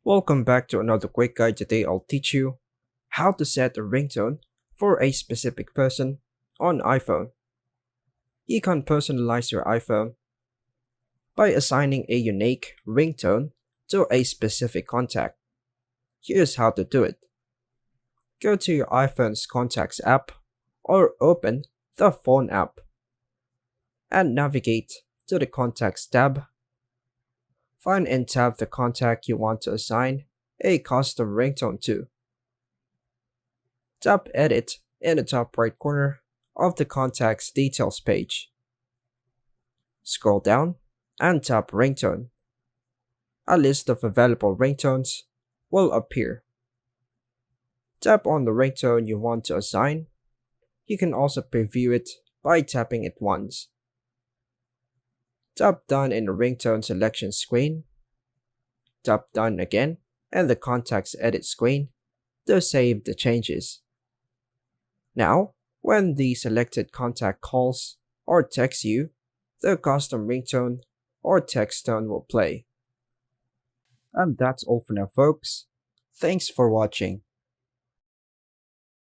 Welcome back to another quick guide. Today I'll teach you how to set a ringtone for a specific person on iPhone. You can personalize your iPhone by assigning a unique ringtone to a specific contact. Here's how to do it. Go to your iPhone's Contacts app or open the Phone app and navigate to the Contacts tab. Find and tap the contact you want to assign a custom ringtone to. Tap Edit in the top right corner of the Contacts Details page. Scroll down and tap Ringtone. A list of available ringtones will appear. Tap on the ringtone you want to assign. You can also preview it by tapping it once. Tap Done in the ringtone selection screen. Tap Done again in the Contacts Edit screen to save the changes. Now, when the selected contact calls or texts you, the custom ringtone or text tone will play. And that's all for now, folks. Thanks for watching.